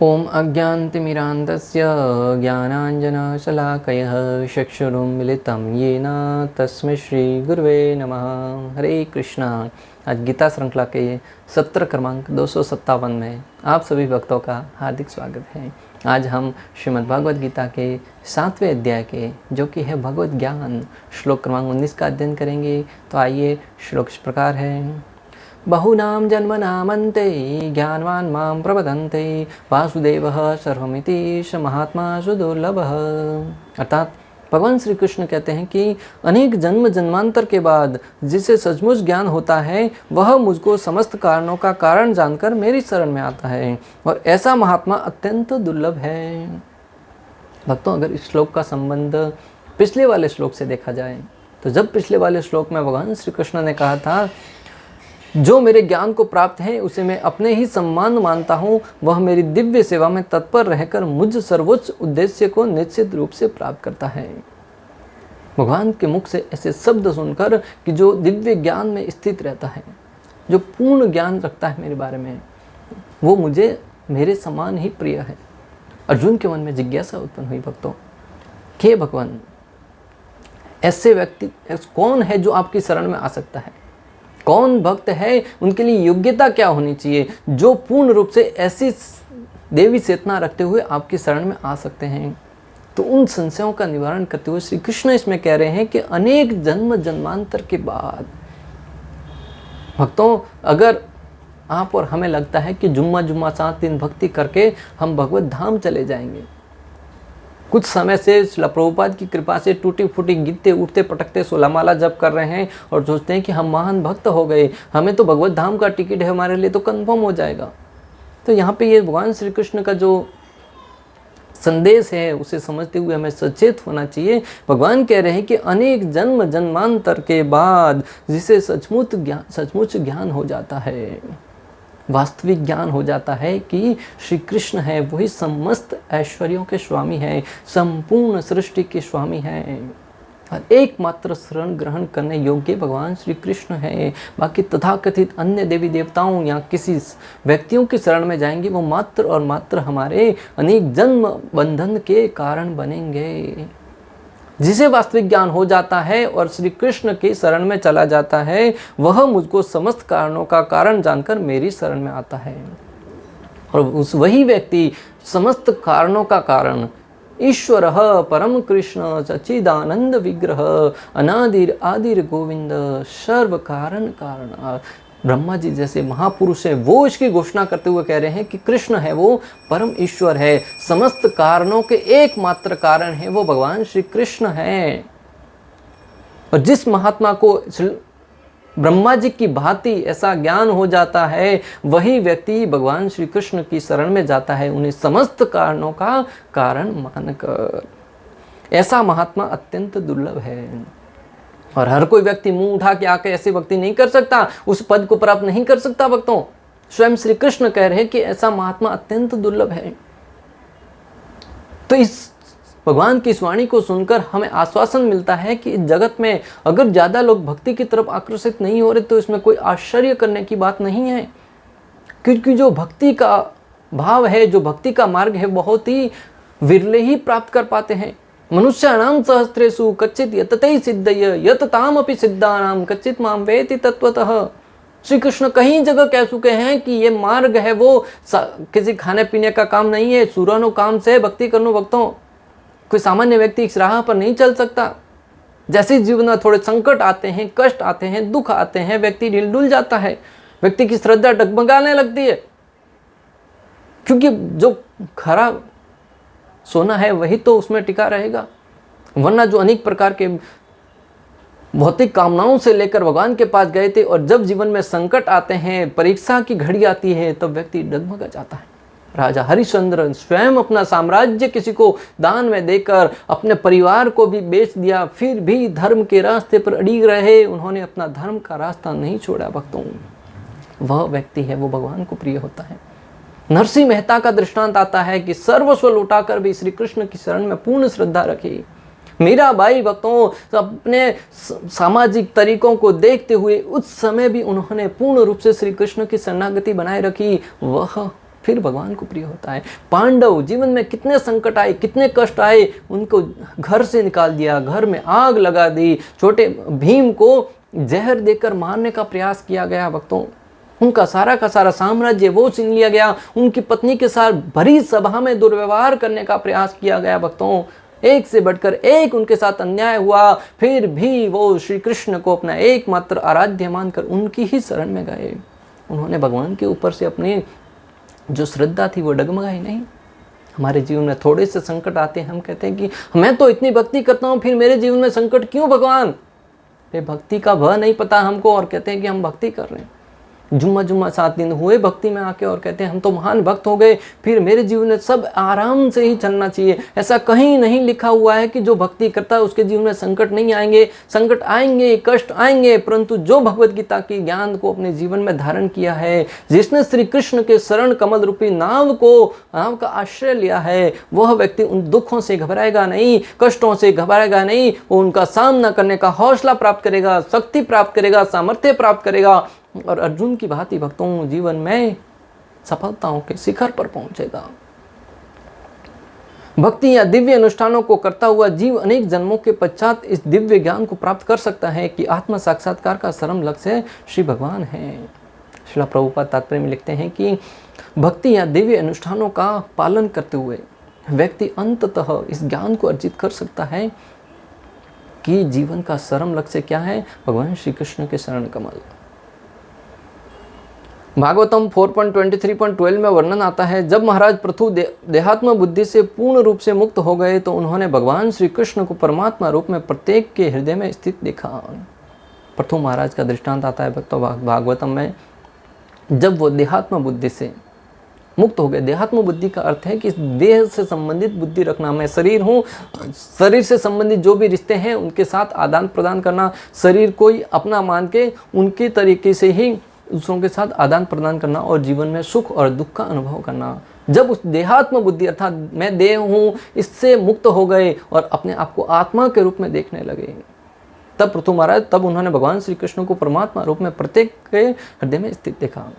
ओम अज्ञानतिमिरान्धस्य ज्ञानाञ्जनशलाकयः चक्षुरुन्मिलितं येन तस्मै श्रीगुरुवे नमः। हरे कृष्णा। आज गीता श्रृंखला के सत्र क्रमांक 257 में आप सभी भक्तों का हार्दिक स्वागत है। आज हम श्रीमद् भागवत गीता के 7वें अध्याय के जो कि है भगवत ज्ञान श्लोक क्रमांक 19 का अध्ययन करेंगे। तो आइए, श्लोक इस प्रकार है। बहुनाम जन्मनामन्ते ज्ञानवान् मां प्रपदन्ते वासुदेवः सर्वमिति स महात्मा सुदुर्लभः। अर्थात भगवान श्री कृष्ण कहते हैं कि अनेक जन्म जन्मांतर के बाद जिसे सचमुच ज्ञान होता है वह मुझको समस्त कारणों का कारण जानकर मेरी शरण में आता है, और ऐसा महात्मा अत्यंत दुर्लभ है। भक्तों, अगर इस श्लोक का संबंध पिछले वाले श्लोक से देखा जाए तो जब पिछले वाले श्लोक में भगवान श्री कृष्ण ने कहा था जो मेरे ज्ञान को प्राप्त है उसे मैं अपने ही सम्मान मानता हूँ, वह मेरी दिव्य सेवा में तत्पर रहकर मुझ सर्वोच्च उद्देश्य को निश्चित रूप से प्राप्त करता है। भगवान के मुख से ऐसे शब्द सुनकर कि जो दिव्य ज्ञान में स्थित रहता है, जो पूर्ण ज्ञान रखता है मेरे बारे में, वो मुझे मेरे समान ही प्रिय है। अर्जुन के मन में जिज्ञासा उत्पन्न हुई भक्तों कि भगवान, ऐसे व्यक्ति कौन है जो आपकी शरण में आ सकता है? कौन भक्त है, उनके लिए योग्यता क्या होनी चाहिए जो पूर्ण रूप से ऐसी देवी चेतना रखते हुए आपकी शरण में आ सकते हैं? तो उन संशयों का निवारण करते हुए श्री कृष्ण इसमें कह रहे हैं कि अनेक जन्म जन्मांतर के बाद भक्तों, अगर आप और हमें लगता है कि जुम्मा जुम्मा 7 दिन भक्ति करके हम भगवत धाम चले जाएंगे, कुछ समय से श्रील प्रभुपाद की कृपा से टूटी फूटी गिरते उठते पटकते 16 माला जप कर रहे हैं और सोचते हैं कि हम महान भक्त हो गए, हमें तो भगवत धाम का टिकट है, हमारे लिए तो कंफर्म हो जाएगा। तो यहाँ पे ये भगवान श्री कृष्ण का जो संदेश है उसे समझते हुए हमें सचेत होना चाहिए। भगवान कह रहे हैं कि अनेक जन्म जन्मांतर के बाद जिसे सचमुच ज्ञान हो जाता है, वास्तविक ज्ञान हो जाता है कि श्री कृष्ण है वही समस्त ऐश्वर्यों के स्वामी है, संपूर्ण सृष्टि के स्वामी है, और एकमात्र शरण ग्रहण करने योग्य भगवान श्री कृष्ण है। बाकी तथाकथित अन्य देवी देवताओं या किसी व्यक्तियों की शरण में जाएंगे, वो मात्र और मात्र हमारे अनेक जन्म बंधन के कारण बनेंगे। जिसे वास्तविक ज्ञान हो जाता है और श्री कृष्ण की शरण में चला जाता है, वह मुझको समस्त कारणों का कारण जानकर मेरी शरण में आता है, और उस वही व्यक्ति समस्त कारणों का कारण ईश्वर परम कृष्ण सच्चिदानंद विग्रह अनादिर आदिर गोविंद सर्व कारण कारण, ब्रह्मा जी जैसे महापुरुष है वो इसकी घोषणा करते हुए कह रहे हैं कि कृष्ण है वो परम ईश्वर है, समस्त कारणों के एकमात्र कारण है वो भगवान श्री कृष्ण है। और जिस महात्मा को ब्रह्मा जी की भांति ऐसा ज्ञान हो जाता है, वही व्यक्ति भगवान श्री कृष्ण की शरण में जाता है, उन्हें समस्त कारणों का कारण मानकर। ऐसा महात्मा अत्यंत दुर्लभ है और हर कोई व्यक्ति मुंह उठा के आके ऐसे भक्ति नहीं कर सकता, उस पद को प्राप्त नहीं कर सकता। भक्तों, स्वयं श्री कृष्ण कह रहे हैं कि ऐसा महात्मा अत्यंत दुर्लभ है। तो इस भगवान की इस वाणी को सुनकर हमें आश्वासन मिलता है कि इस जगत में अगर ज्यादा लोग भक्ति की तरफ आकर्षित नहीं हो रहे तो इसमें कोई आश्चर्य करने की बात नहीं है, क्योंकि जो भक्ति का भाव है, जो भक्ति का मार्ग है, बहुत ही विरले ही प्राप्त कर पाते हैं। मनुष्याणाम सहस्रेषु कच्चित यतते सिद्धय यततामपि सिद्धानाम कच्चित माम वेति तत्वतः। श्री कृष्ण कहीं जगह कह चुके हैं कि ये मार्ग है वो किसी खाने पीने का काम नहीं है, सूरनो काम से भक्ति करनो। भक्तों, कोई सामान्य व्यक्ति इस राह पर नहीं चल सकता। जैसे जीवन में थोड़े संकट आते हैं, कष्ट आते हैं, दुख आते हैं, व्यक्ति ढिलडुल जाता है, व्यक्ति की श्रद्धा डगमगाने लगती है, क्योंकि जो खरा सोना है वही तो उसमें टिका रहेगा, वरना जो अनेक प्रकार के भौतिक कामनाओं से लेकर भगवान के पास गए थे और जब जीवन में संकट आते हैं, परीक्षा की घड़ी आती है, तब व्यक्ति डगमगा जाता है। राजा हरिश्चंद्र स्वयं अपना साम्राज्य किसी को दान में देकर अपने परिवार को भी बेच दिया, फिर भी धर्म के रास्ते पर अड़िग रहे, उन्होंने अपना धर्म का रास्ता नहीं छोड़ा। भक्तों, वह व्यक्ति है वो भगवान को प्रिय होता है। नरसिंह मेहता का दृष्टांत आता है कि सर्वस्व लौटाकर भी श्री कृष्ण की शरण में पूर्ण श्रद्धा रखी। मीराबाई भक्तों अपने सामाजिक तरीकों को देखते हुए उस समय भी उन्होंने पूर्ण रूप से श्री कृष्ण की शरणागति बनाए रखी। वह फिर भगवान को प्रिय होता है। पांडव जीवन में कितने संकट आए, कितने कष्ट आए, उनको घर से निकाल दिया, घर में आग लगा दी, छोटे भीम को जहर देकर मारने का प्रयास किया गया भक्तों, उनका सारा का सारा साम्राज्य वो छीन लिया गया, उनकी पत्नी के साथ भरी सभा में दुर्व्यवहार करने का प्रयास किया गया भक्तों, एक से बढ़कर एक उनके साथ अन्याय हुआ, फिर भी वो श्री कृष्ण को अपना एकमात्र आराध्य मानकर उनकी ही शरण में गए। उन्होंने भगवान के ऊपर से अपनी जो श्रद्धा थी वो डगमगाई नहीं। हमारे जीवन में थोड़े से संकट आते हैं, हम कहते हैं कि मैं तो इतनी भक्ति करता हूँ, फिर मेरे जीवन में संकट क्यों भगवान? भक्ति का भय नहीं पता हमको और कहते हैं कि हम भक्ति कर रहे हैं। जुम्मा 7 दिन हुए भक्ति में आके और कहते हैं हम तो महान भक्त हो गए, फिर मेरे जीवन में सब आराम से ही चलना चाहिए। ऐसा कहीं नहीं लिखा हुआ है कि जो भक्ति करता है उसके जीवन में संकट नहीं आएंगे। संकट आएंगे, कष्ट आएंगे, परंतु जो भगवत गीता के ज्ञान को अपने जीवन में धारण किया है, जिसने श्री कृष्ण के शरण कमल रूपी नाव का आश्रय लिया है, वह व्यक्ति उन दुखों से घबराएगा नहीं, कष्टों से घबराएगा नहीं, वो उनका सामना करने का हौसला प्राप्त करेगा, शक्ति प्राप्त करेगा, सामर्थ्य प्राप्त करेगा और अर्जुन की भांति भक्तों जीवन में सफलताओं के शिखर पर पहुंचेगा। भक्ति या दिव्य अनुष्ठानों को करता हुआ जीव अनेक जन्मों के पश्चात इस दिव्य ज्ञान को प्राप्त कर सकता है कि आत्म साक्षात्कार का परम लक्ष्य श्री भगवान है। श्रील प्रभुपाद तात्पर्य में लिखते हैं कि भक्ति या दिव्य अनुष्ठानों का पालन करते हुए व्यक्ति अंततः इस ज्ञान को अर्जित कर सकता है कि जीवन का परम लक्ष्य क्या है, भगवान श्री कृष्ण के शरण कमल। भागवतम 4.23.12 में वर्णन आता है, जब महाराज पृथु देहात्म बुद्धि से पूर्ण रूप से मुक्त हो गए तो उन्होंने भगवान श्री कृष्ण को परमात्मा रूप में प्रत्येक के हृदय में स्थित देखा। पृथु महाराज का दृष्टांत आता है भक्तों भागवतम में। जब वो देहात्म बुद्धि से मुक्त हो गए, देहात्म बुद्धि का अर्थ है कि देह से संबंधित बुद्धि रखना, मैं शरीर हूँ, शरीर से संबंधित जो भी रिश्ते हैं उनके साथ आदान प्रदान करना, शरीर को ही अपना मान के उनके तरीके से ही दूसरों के साथ आदान प्रदान करना और जीवन में सुख और दुख का अनुभव करना। जब उस देहात्म बुद्धि अर्थात मैं देह हूँ इससे मुक्त हो गए और अपने आप को आत्मा के रूप में देखने लगे, तब पृथु महाराज तब उन्होंने भगवान श्री कृष्ण को परमात्मा रूप में प्रत्येक के हृदय में स्थित देखा।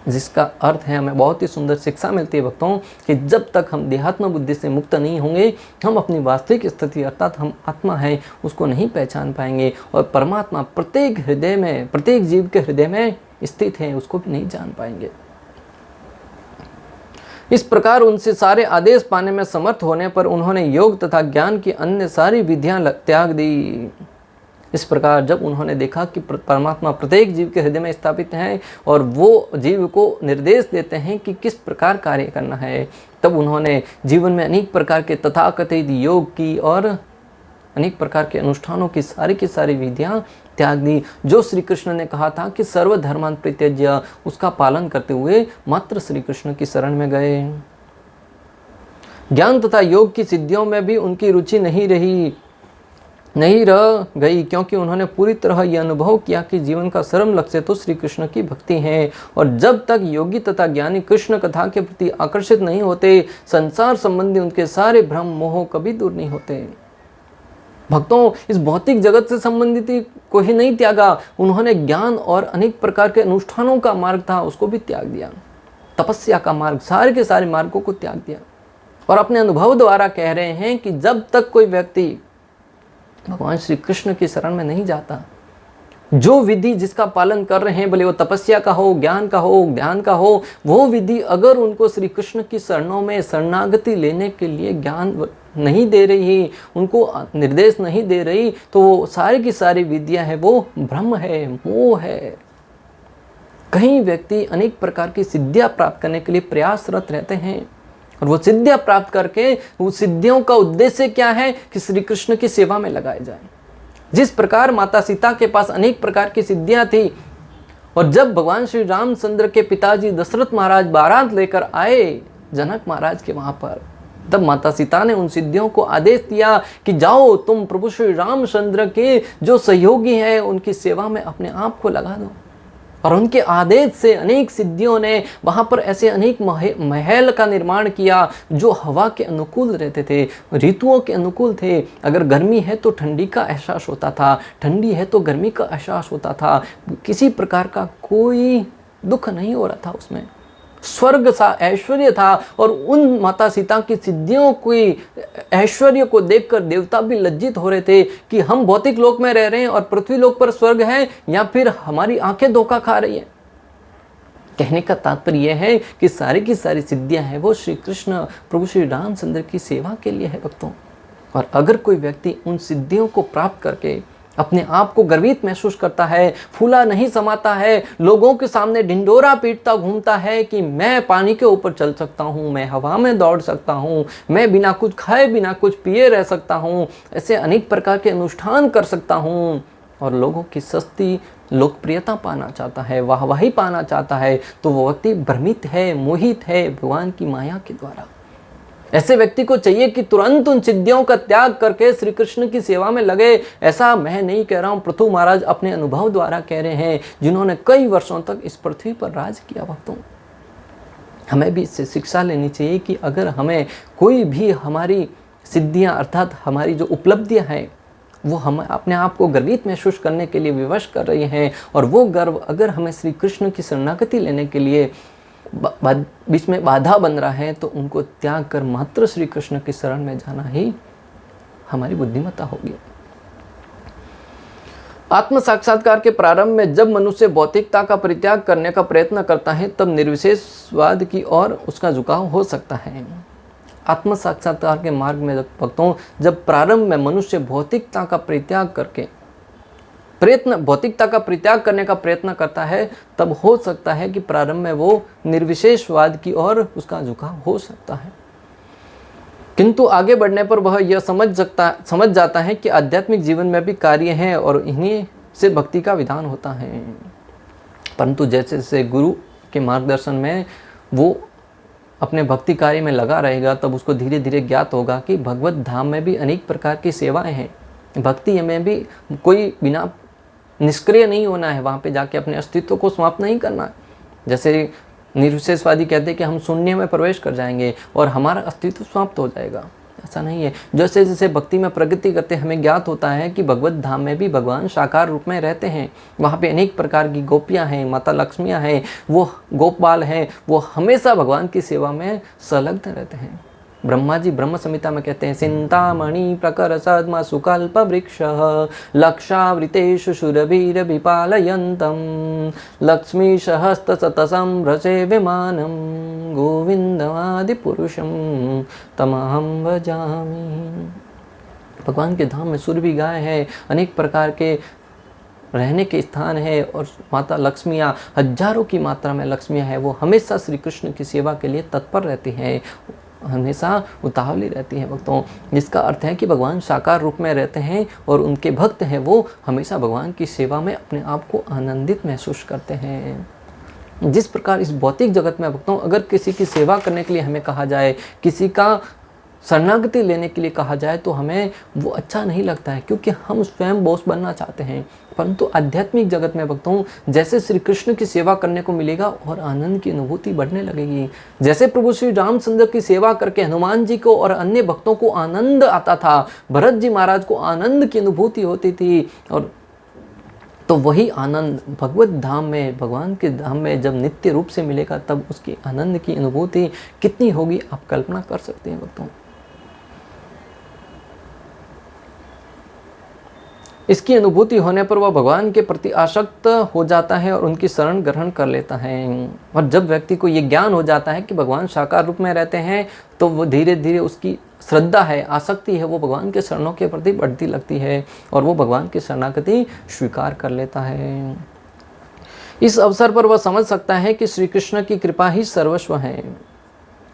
जिसका अर्थ है हमें बहुत ही सुंदर शिक्षा मिलती है भक्तों कि जब तक हम देहात्म बुद्धि से मुक्त नहीं होंगे, हम अपनी वास्तविक स्थिति अर्थात हम आत्मा है उसको नहीं पहचान पाएंगे और परमात्मा प्रत्येक हृदय में, प्रत्येक जीव के हृदय में स्थित है उसको भी नहीं जान पाएंगे। इस प्रकार उनसे सारे आदेश पाने में समर्थ होने पर उन्होंने योग तथा ज्ञान की अन्य सारी विधियां त्याग दी। इस प्रकार जब उन्होंने देखा कि परमात्मा प्रत्येक जीव के हृदय में स्थापित हैं और वो जीव को निर्देश देते हैं कि किस प्रकार कार्य करना है, तब उन्होंने जीवन में अनेक प्रकार के तथाकथित योग की और अनेक प्रकार के अनुष्ठानों की सारी विधियां त्याग दी। जो श्री कृष्ण ने कहा था कि सर्वधर्मान् परित्यज्य, उसका पालन करते हुए मात्र श्री कृष्ण की शरण में गए। ज्ञान तथा योग की सिद्धियों में भी उनकी रुचि नहीं रह गई, क्योंकि उन्होंने पूरी तरह यह अनुभव किया कि जीवन का परम लक्ष्य तो श्री कृष्ण की भक्ति है और जब तक योगी तथा ज्ञानी कृष्ण कथा के प्रति आकर्षित नहीं होते, संसार संबंधी उनके सारे भ्रम मोह कभी दूर नहीं होते। भक्तों इस भौतिक जगत से संबंधित को ही नहीं त्यागा, उन्होंने ज्ञान और अनेक प्रकार के अनुष्ठानों का मार्ग था उसको भी त्याग दिया, तपस्या का मार्ग, सारे के सारे मार्गों को त्याग दिया और अपने अनुभव द्वारा कह रहे हैं कि जब तक कोई व्यक्ति भगवान श्री कृष्ण की शरण में नहीं जाता, जो विधि जिसका पालन कर रहे हैं, भले वो तपस्या का हो, ज्ञान का हो, ध्यान का हो, वो विधि अगर उनको श्री कृष्ण की शरणों में शरणागति लेने के लिए ज्ञान नहीं दे रही, उनको निर्देश नहीं दे रही, तो वो सारी की सारी विद्या है वो भ्रम है, मोह है। कई व्यक्ति अनेक प्रकार की सिद्धियां प्राप्त करने के लिए प्रयासरत रहते हैं और वो सिद्धियां प्राप्त करके वो सिद्धियों का उद्देश्य क्या है कि श्री कृष्ण की सेवा में लगाए जाए। जिस प्रकार माता सीता के पास अनेक प्रकार की सिद्धियां थी और जब भगवान श्री रामचंद्र के पिताजी दशरथ महाराज बारात लेकर आए जनक महाराज के वहां पर, तब माता सीता ने उन सिद्धियों को आदेश दिया कि जाओ तुम प्रभु श्री रामचंद्र के जो सहयोगी हैं उनकी सेवा में अपने आप को लगा दो। और उनके आदेश से अनेक सिद्धियों ने वहाँ पर ऐसे अनेक महल का निर्माण किया जो हवा के अनुकूल रहते थे, ऋतुओं के अनुकूल थे। अगर गर्मी है तो ठंडी का एहसास होता था, ठंडी है तो गर्मी का एहसास होता था, किसी प्रकार का कोई दुख नहीं हो रहा था उसमें। स्वर्ग सा ऐश्वर्य था, और उन माता सीता की सिद्धियों की ऐश्वर्य को देखकर देवता भी लज्जित हो रहे थे कि हम भौतिक लोक में रह रहे हैं और पृथ्वी लोक पर स्वर्ग है, या फिर हमारी आंखें धोखा खा रही हैं। कहने का तात्पर्य यह है कि सारी की सारी सिद्धियां हैं वो श्री कृष्ण प्रभु श्री रामचंद्र की सेवा के लिए है भक्तों। और अगर कोई व्यक्ति उन सिद्धियों को प्राप्त करके अपने आप को गर्वित महसूस करता है, फूला नहीं समाता है, लोगों के सामने ढिंडोरा पीटता घूमता है कि मैं पानी के ऊपर चल सकता हूँ, मैं हवा में दौड़ सकता हूँ, मैं बिना कुछ खाए बिना कुछ पिए रह सकता हूँ, ऐसे अनेक प्रकार के अनुष्ठान कर सकता हूँ, और लोगों की सस्ती लोकप्रियता पाना चाहता है, वाहवाही पाना चाहता है, तो वो व्यक्ति भ्रमित है, मोहित है भगवान की माया के द्वारा। ऐसे व्यक्ति को चाहिए कि तुरंत उन सिद्धियों का त्याग करके श्री कृष्ण की सेवा में लगे। ऐसा मैं नहीं कह रहा हूँ, पृथु महाराज अपने अनुभव द्वारा कह रहे हैं, जिन्होंने कई वर्षों तक इस पृथ्वी पर राज किया। भक्तों, हमें भी इससे शिक्षा लेनी चाहिए कि अगर हमें कोई भी हमारी सिद्धियाँ अर्थात हमारी जो उपलब्धियाँ हैं वो हम अपने आप को गर्वित महसूस करने के लिए विवश कर रही हैं, और वो गर्व अगर हमें श्री कृष्ण की शरणागति लेने के लिए बीच में बाधा बन रहा है, तो उनको त्याग कर मात्र श्री कृष्ण की शरण में जाना ही हमारी बुद्धिमत्ता होगी। आत्म साक्षात्कार के प्रारंभ में जब मनुष्य भौतिकता का परित्याग करने का प्रयत्न करता है, तब निर्विशेषवाद की ओर उसका झुकाव हो सकता है। आत्म साक्षात्कार के मार्ग में भक्तों, जब प्रारंभ में मनुष्य भौतिकता का परित्याग करने का प्रयत्न करता है, तब हो सकता है कि प्रारंभ में वो निर्विशेषवाद की ओर उसका झुकाव हो सकता है। किंतु आगे बढ़ने पर वह यह समझ जाता है कि आध्यात्मिक जीवन में भी कार्य हैं और इन्हीं से भक्ति का विधान होता है। परंतु जैसे जैसे गुरु के मार्गदर्शन में वो अपने भक्ति कार्य में लगा रहेगा, तब उसको धीरे धीरे ज्ञात होगा कि भगवत धाम में भी अनेक प्रकार की सेवाएं हैं। भक्ति में भी कोई बिना निष्क्रिय नहीं होना है, वहाँ पे जाके अपने अस्तित्व को समाप्त नहीं करना है। जैसे निर्विशेषवादी कहते हैं कि हम शून्य में प्रवेश कर जाएंगे और हमारा अस्तित्व समाप्त हो जाएगा, ऐसा नहीं है। जैसे जैसे भक्ति में प्रगति करते हमें ज्ञात होता है कि भगवत धाम में भी भगवान साकार रूप में रहते हैं। वहाँ पे अनेक प्रकार की गोपियाँ हैं, माता लक्ष्मियाँ हैं, वो गोपाल हैं, वो हमेशा भगवान की सेवा में संलग्न रहते हैं। ब्रह्मा जी ब्रह्म संहिता में कहते हैं, चिंतामणि प्रकर सद्म सुकल्प वृक्ष लक्षावृतेषु सुरभीर विपालयन्तम लक्ष्मी सहस्त सतसं भ्रसे विमानम गोविंदमादि पुरुषम तमहं भजामि। भगवान के धाम में सुरभि गाय है, अनेक प्रकार के रहने के स्थान है, और माता लक्ष्मियाँ हजारों की मात्रा में लक्ष्मियाँ हैं, वो हमेशा श्री कृष्ण की सेवा के लिए तत्पर रहती हैं, हमेशा उतावली रहती हैं भक्तों। जिसका अर्थ है कि भगवान साकार रूप में रहते हैं और उनके भक्त हैं वो हमेशा भगवान की सेवा में अपने आप को आनंदित महसूस करते हैं। जिस प्रकार इस भौतिक जगत में भक्तों, अगर किसी की सेवा करने के लिए हमें कहा जाए, किसी का शरणागति लेने के लिए कहा जाए, तो हमें वो अच्छा नहीं लगता है, क्योंकि हम स्वयं बॉस बनना चाहते हैं। परंतु आध्यात्मिक जगत में भक्तों, जैसे श्री कृष्ण की सेवा करने को मिलेगा और आनंद की अनुभूति बढ़ने लगेगी। जैसे प्रभु श्री रामचंद्र की सेवा करके हनुमान जी को और अन्य भक्तों को आनंद आता था, भरत जी महाराज को आनंद की अनुभूति होती थी, और तो वही आनंद भगवत धाम में, भगवान के धाम में जब नित्य रूप से मिलेगा, तब उसकी आनंद की अनुभूति कितनी होगी आप कल्पना कर सकते हैं भक्तों। इसकी अनुभूति होने पर वह भगवान के प्रति आसक्त हो जाता है और उनकी शरण ग्रहण कर लेता है। और जब व्यक्ति को ये ज्ञान हो जाता है कि भगवान साकार रूप में रहते हैं, तो वो धीरे धीरे उसकी श्रद्धा है, आसक्ति है, वो भगवान के शरणों के प्रति बढ़ती लगती है और वो भगवान की शरणागति स्वीकार कर लेता है। इस अवसर पर वह समझ सकता है कि श्री कृष्ण की कृपा ही सर्वस्व है,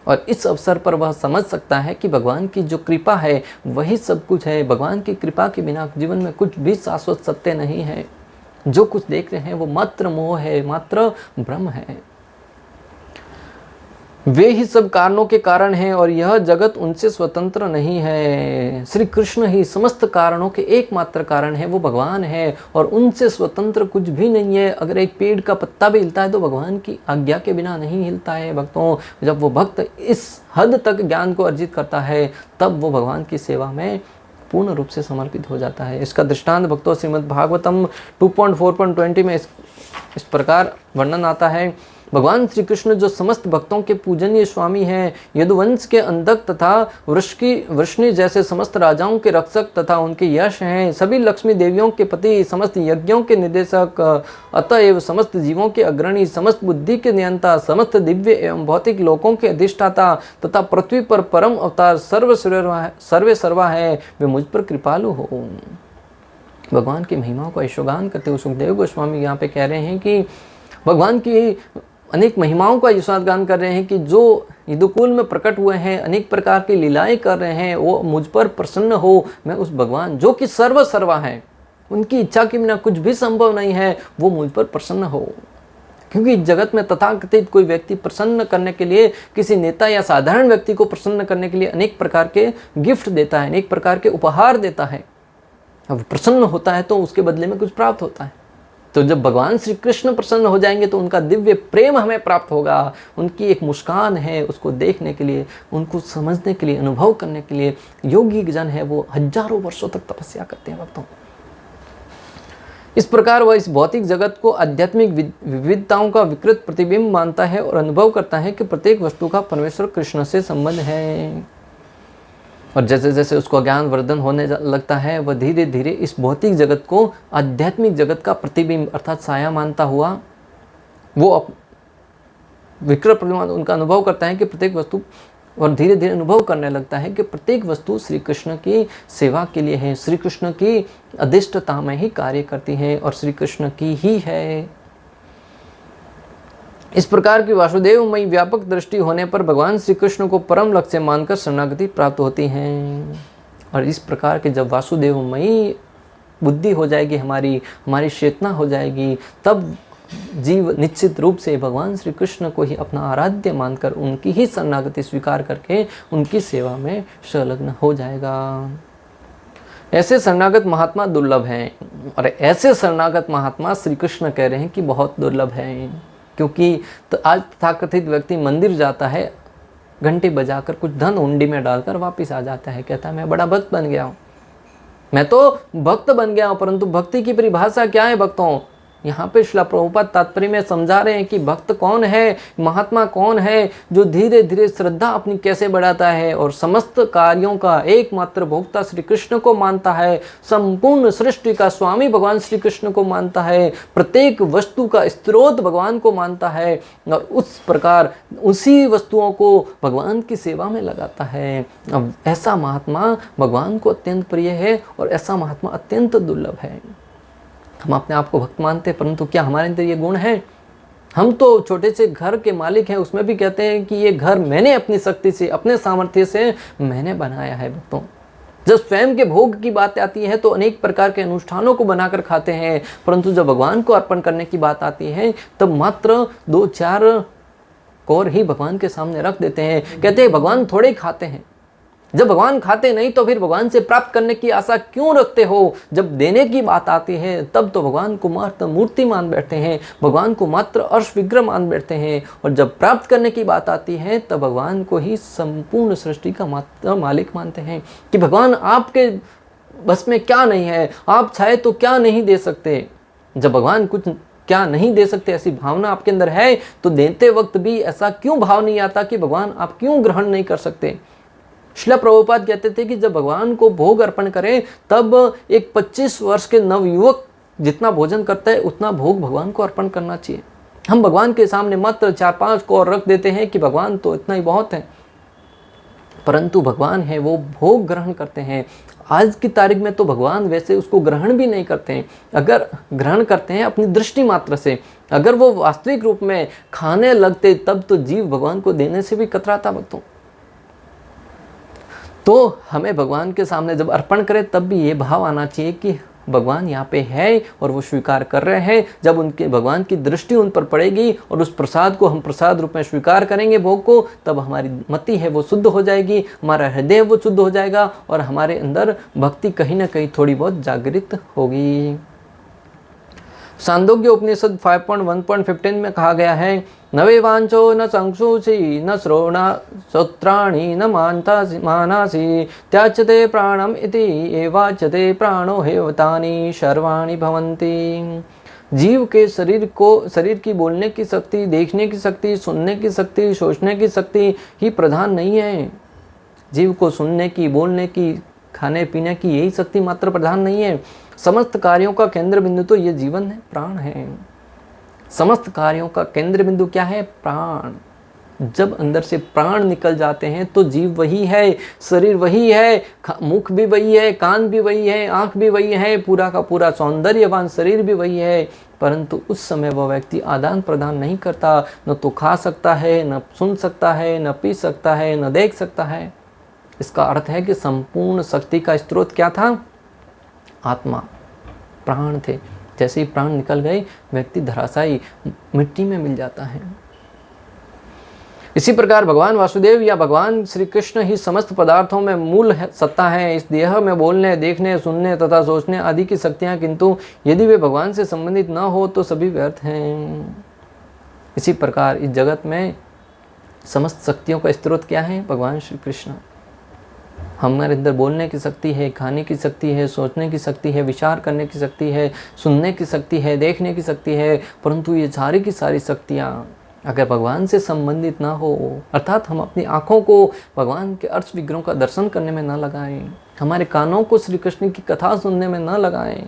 और इस अवसर पर वह समझ सकता है कि भगवान की जो कृपा है वही सब कुछ है। भगवान की कृपा के बिना जीवन में कुछ भी शाश्वत सत्य नहीं है। जो कुछ देख रहे हैं वो मात्र मोह है, मात्र भ्रम है। वे ही सब कारणों के कारण हैं और यह जगत उनसे स्वतंत्र नहीं है। श्री कृष्ण ही समस्त कारणों के एकमात्र कारण है, वो भगवान है और उनसे स्वतंत्र कुछ भी नहीं है। अगर एक पेड़ का पत्ता भी हिलता है तो भगवान की आज्ञा के बिना नहीं हिलता है भक्तों। जब वो भक्त इस हद तक ज्ञान को अर्जित करता है, तब वो भगवान की सेवा में पूर्ण रूप से समर्पित हो जाता है। इसका दृष्टांत भक्तों श्रीमद् भागवतम 2.4.20 में इस प्रकार वर्णन आता है। भगवान श्री कृष्ण जो समस्त भक्तों के पूजनीय स्वामी हैं, यदुवंश के अंधक तथा वृष्णि जैसे समस्त राजाओं के रक्षक तथा उनके यश हैं, सभी लक्ष्मी देवियों के पति, समस्त यज्ञों के निदेशक, अतएव समस्त जीवों के अग्रणी, समस्त बुद्धि के नियंता, समस्त दिव्य एवं भौतिक लोकों के अधिष्ठाता तथा पृथ्वी पर परम अवतार सर्वे सर्वा है, वे मुझ पर कृपालु हो। भगवान की महिमाओं का यशोगान करते हुए सुखदेव गोस्वामी यहाँ पे कह रहे हैं कि भगवान की अनेक महिमाओं का यशोगान कर रहे हैं कि जो यदुकुल में प्रकट हुए हैं, अनेक प्रकार की लीलाएं कर रहे हैं, वो मुझ पर प्रसन्न हो। मैं उस भगवान जो कि सर्वा है, उनकी इच्छा के बिना कुछ भी संभव नहीं है, वो मुझ पर प्रसन्न हो। क्योंकि जगत में तथाकथित कोई व्यक्ति प्रसन्न करने के लिए, किसी नेता या साधारण व्यक्ति को प्रसन्न करने के लिए अनेक प्रकार के गिफ्ट देता है, अनेक प्रकार के उपहार देता है। अब प्रसन्न होता है तो उसके बदले में कुछ प्राप्त होता है। तो जब भगवान श्री कृष्ण प्रसन्न हो जाएंगे तो उनका दिव्य प्रेम हमें प्राप्त होगा। उनकी एक मुस्कान है, उसको देखने के लिए, उनको समझने के लिए, अनुभव करने के लिए योगी जन है वो हजारों वर्षों तक तपस्या करते हैं भक्तों। इस प्रकार वह इस भौतिक जगत को आध्यात्मिक विविधताओं का विकृत प्रतिबिंब मानता है और अनुभव करता है कि प्रत्येक वस्तु का परमेश्वर कृष्ण से संबंध है। और जैसे जैसे उसको ज्ञान वर्धन होने लगता है, वह धीरे धीरे इस भौतिक जगत को आध्यात्मिक जगत का प्रतिबिंब अर्थात साया मानता हुआ वो विकृत प्रतिबिंब उनका अनुभव करता है कि प्रत्येक वस्तु, और धीरे धीरे अनुभव करने लगता है कि प्रत्येक वस्तु श्री कृष्ण की सेवा के लिए है, श्री कृष्ण की अधिष्ठता में ही कार्य करती है और श्री कृष्ण की ही है। इस प्रकार की वासुदेवमयी व्यापक दृष्टि होने पर भगवान श्री कृष्ण को परम लक्ष्य मानकर शरणागति प्राप्त होती है। और इस प्रकार के जब वासुदेवमयी बुद्धि हो जाएगी, हमारी चेतना हो जाएगी, तब जीव निश्चित रूप से भगवान श्री कृष्ण को ही अपना आराध्य मानकर उनकी ही शरणागति स्वीकार करके उनकी सेवा में संलग्न हो जाएगा। ऐसे शरणागत महात्मा दुर्लभ हैं, और ऐसे शरणागत महात्मा श्री कृष्ण कह रहे हैं कि बहुत दुर्लभ हैं। क्योंकि तो आज तथाकथित व्यक्ति मंदिर जाता है, घंटी बजाकर कुछ धन हुंडी में डालकर वापस आ जाता है, कहता है मैं बड़ा भक्त बन गया हूँ, मैं तो भक्त बन गया हूँ। परंतु भक्ति की परिभाषा क्या है भक्तों? यहाँ पे श्रील प्रभुपाद तात्पर्य में समझा रहे हैं कि भक्त कौन है, महात्मा कौन है, जो धीरे धीरे श्रद्धा अपनी कैसे बढ़ाता है और समस्त कार्यों का एकमात्र भोक्ता श्री कृष्ण को मानता है, संपूर्ण सृष्टि का स्वामी भगवान श्री कृष्ण को मानता है, प्रत्येक वस्तु का स्रोत भगवान को मानता है और उस प्रकार उसी वस्तुओं को भगवान की सेवा में लगाता है। अब ऐसा महात्मा भगवान को अत्यंत प्रिय है और ऐसा महात्मा अत्यंत दुर्लभ है। हम अपने आप को भक्त मानते हैं, परंतु क्या हमारे अंदर ये गुण है? हम तो छोटे से घर के मालिक हैं, उसमें भी कहते हैं कि ये घर मैंने अपनी शक्ति से, अपने सामर्थ्य से मैंने बनाया है। भक्तों, जब स्वयं के भोग की बात आती है तो अनेक प्रकार के अनुष्ठानों को बनाकर खाते हैं, परंतु जब भगवान को अर्पण करने की बात आती है तब मात्र 2-4 कौर ही भगवान के सामने रख देते हैं। कहते हैं भगवान थोड़े ही खाते हैं। जब भगवान खाते नहीं तो फिर भगवान से प्राप्त करने की आशा क्यों रखते हो? जब देने की बात आती है तब तो भगवान को मात्र मूर्ति मान बैठते हैं, भगवान को मात्र अर्श विग्रह मान बैठते हैं, और जब प्राप्त करने की बात आती है तब भगवान को ही संपूर्ण सृष्टि का मात्र मालिक मानते हैं कि भगवान आपके बस में क्या नहीं है, आप चाहे तो क्या नहीं दे सकते। जब भगवान कुछ क्या नहीं दे सकते ऐसी भावना आपके अंदर है तो देते वक्त भी ऐसा क्यों भाव नहीं आता कि भगवान आप क्यों ग्रहण नहीं कर सकते? श्रील प्रभुपाद कहते थे कि जब भगवान को भोग अर्पण करें तब एक 25 वर्ष के नवयुवक जितना भोजन करता है उतना भोग भगवान को अर्पण करना चाहिए। हम भगवान के सामने मात्र 4-5 को रख देते हैं कि भगवान तो इतना ही बहुत है, परंतु भगवान है वो भोग ग्रहण करते हैं। आज की तारीख में तो भगवान वैसे उसको ग्रहण भी नहीं करते हैं, अगर ग्रहण करते हैं अपनी दृष्टि मात्र से, अगर वो वास्तविक रूप में खाने लगते तब तो जीव भगवान को देने से भी कतराता। भक्तों, तो हमें भगवान के सामने जब अर्पण करें तब भी ये भाव आना चाहिए कि भगवान यहाँ पे है और वो स्वीकार कर रहे हैं। जब उनके भगवान की दृष्टि उन पर पड़ेगी और उस प्रसाद को हम प्रसाद रूप में स्वीकार करेंगे भोग को, तब हमारी मति है वो शुद्ध हो जाएगी, हमारा हृदय वो शुद्ध हो जाएगा और हमारे अंदर भक्ति कहीं ना कहीं थोड़ी बहुत जागृत होगी। छांदोग्य उपनिषद 5.1.15 में कहा गया है, नवे वांचो न संशुषि न श्रोणा श्रोत्राणि न मानासि त्याच्यते प्राणम इति एवाच्यते प्राणो हेवतानि सर्वाणि भवन्ति। जीव के शरीर की बोलने की शक्ति, देखने की शक्ति, सुनने की शक्ति, सोचने की शक्ति ही प्रधान नहीं है। जीव को सुनने की, बोलने की, खाने पीने की यही शक्ति मात्र प्रधान नहीं है। समस्त कार्यों का केंद्र बिंदु तो ये जीवन है, प्राण है। समस्त कार्यों का केंद्र बिंदु क्या है? प्राण। जब अंदर से प्राण निकल जाते हैं तो जीव वही है, शरीर वही है, मुख भी वही है, कान भी वही है, आंख भी वही है, पूरा का पूरा सौंदर्यवान शरीर भी वही है, परंतु उस समय वह व्यक्ति आदान प्रदान नहीं करता। न तो खा सकता है, न सुन सकता है, न पी सकता है, न देख सकता है। इसका अर्थ है कि संपूर्ण शक्ति का स्रोत क्या था? आत्मा, प्राण थे। जैसे ही प्राण निकल गए, व्यक्ति धराशायी मिट्टी में मिल जाता है। इसी प्रकार भगवान वासुदेव या भगवान श्री कृष्ण ही समस्त पदार्थों में मूल सत्ता है। इस देह में बोलने, देखने, सुनने तथा सोचने आदि की शक्तियाँ, किंतु यदि वे भगवान से संबंधित न हो तो सभी व्यर्थ हैं। इसी प्रकार इस जगत में समस्त शक्तियों का स्रोत क्या है? भगवान श्री कृष्ण। हमारे अंदर बोलने की शक्ति है, खाने की शक्ति है, सोचने की शक्ति है, विचार करने की शक्ति है, सुनने की शक्ति है, देखने की शक्ति है, परंतु ये सारी की सारी शक्तियाँ अगर भगवान से संबंधित ना हो, अर्थात हम अपनी आँखों को भगवान के अर्थ विग्रहों का दर्शन करने में न लगाएं, हमारे कानों को श्री कृष्ण की कथा सुनने में न लगाएं,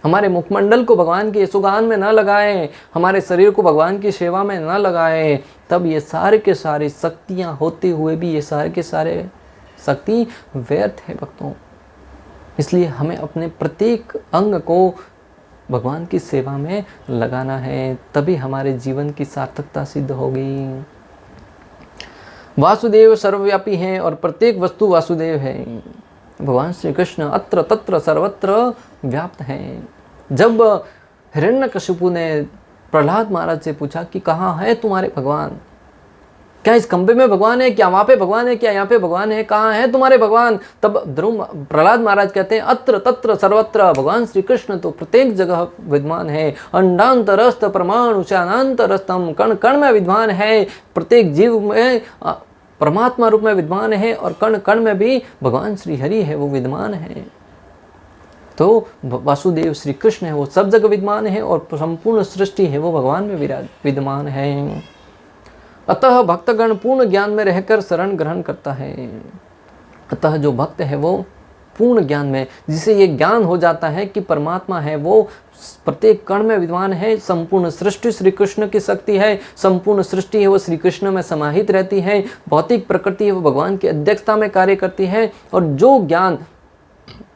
हमारे मुखमंडल को भगवान के यशोगान में न लगाएं, हमारे शरीर को भगवान की सेवा में न लगाएं, तब ये सारे के सारे शक्तियाँ होते हुए भी ये सारे के सारे शक्ति व्यर्थ है भक्तों। इसलिए हमें अपने प्रत्येक अंग को भगवान की सेवा में लगाना है, तभी हमारे जीवन की सार्थकता सिद्ध होगी। वासुदेव सर्वव्यापी हैं और प्रत्येक वस्तु वासुदेव है। भगवान श्री कृष्ण अत्र तत्र सर्वत्र व्याप्त हैं। जब हिरण्यकशिपु ने प्रहलाद महाराज से पूछा कि कहाँ है तुम्हारे भगवान, क्या इस खंबे में भगवान है, क्या वहाँ पे भगवान है, क्या यहाँ पे भगवान है, कहाँ है तुम्हारे भगवान, तब प्रहलाद महाराज कहते हैं अत्र तत्र सर्वत्र, भगवान श्री कृष्ण तो प्रत्येक जगह विद्यमान है। अंडांतरस्थ परमाणु चानांतरस्थम, कण कण में विद्यमान है, प्रत्येक जीव में परमात्मा रूप में विद्यमान है और कण कण में भी भगवान श्री हरि है, वो विद्यमान है। तो वासुदेव श्री कृष्ण है, वो सब जगह विद्यमान है और संपूर्ण सृष्टि है वो भगवान में विद्यमान है। अतः भक्तगण पूर्ण ज्ञान में रहकर शरण ग्रहण करता है। अतः जो भक्त है वो पूर्ण ज्ञान में, जिसे ये ज्ञान हो जाता है कि परमात्मा है वो प्रत्येक कण में विद्यमान है, संपूर्ण सृष्टि श्री कृष्ण की शक्ति है, संपूर्ण सृष्टि है वो श्री कृष्ण में समाहित रहती है, भौतिक प्रकृति है वो भगवान की अध्यक्षता में कार्य करती है। और जो ज्ञान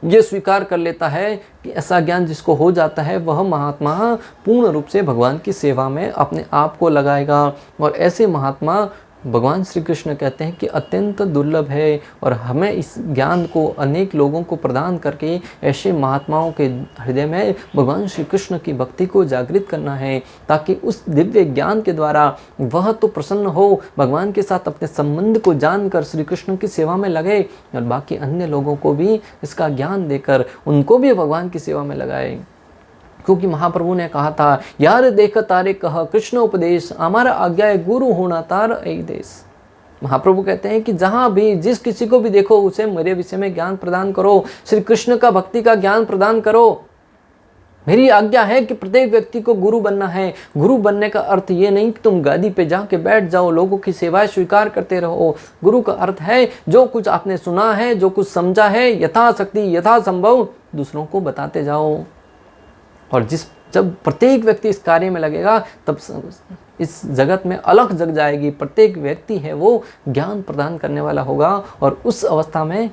ये स्वीकार कर लेता है कि ऐसा ज्ञान जिसको हो जाता है, वह महात्मा पूर्ण रूप से भगवान की सेवा में अपने आप को लगाएगा। और ऐसे महात्मा भगवान श्री कृष्ण कहते हैं कि अत्यंत दुर्लभ है, और हमें इस ज्ञान को अनेक लोगों को प्रदान करके ऐसे महात्माओं के हृदय में भगवान श्री कृष्ण की भक्ति को जागृत करना है, ताकि उस दिव्य ज्ञान के द्वारा वह तो प्रसन्न हो, भगवान के साथ अपने संबंध को जानकर श्री कृष्ण की सेवा में लगे, और बाकी अन्य लोगों को भी इसका ज्ञान देकर उनको भी भगवान की सेवा में लगाए। क्योंकि महाप्रभु ने कहा था, यार देख तारे कह कृष्ण उपदेश, हमारा आज्ञा है गुरु होना तार ऐ देश। महाप्रभु कहते हैं कि जहाँ भी जिस किसी को भी देखो उसे मेरे विषय में ज्ञान प्रदान करो, श्री कृष्ण का भक्ति का ज्ञान प्रदान करो। मेरी आज्ञा है कि प्रत्येक व्यक्ति को गुरु बनना है। गुरु बनने का अर्थ ये नहीं कि तुम गादी पे जाके बैठ जाओ, लोगों की सेवाएं स्वीकार करते रहो। गुरु का अर्थ है जो कुछ आपने सुना है, जो कुछ समझा है, यथाशक्ति यथासंभव दूसरों को बताते जाओ। और जब प्रत्येक व्यक्ति इस कार्य में लगेगा, तब इस जगत में अलख जग जाएगी। प्रत्येक व्यक्ति है वो ज्ञान प्रदान करने वाला होगा, और उस अवस्था में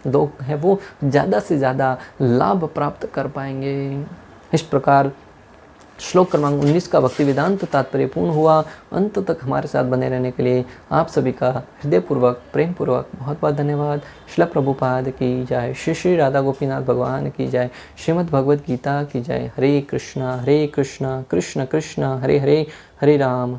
लोग हैं वो ज़्यादा से ज़्यादा लाभ प्राप्त कर पाएंगे। इस प्रकार श्लोक क्रमांक 19 का भक्ति वेदांत तात्पर्य पूर्ण हुआ। अंत तक हमारे साथ बने रहने के लिए आप सभी का हृदयपूर्वक प्रेम पूर्वक बहुत बहुत धन्यवाद। श्रील प्रभुपाद की जय, श्री श्री राधा गोपीनाथ भगवान की जय, श्रीमद् भगवद गीता की जय। हरे कृष्णा कृष्ण कृष्ण हरे हरे, हरे राम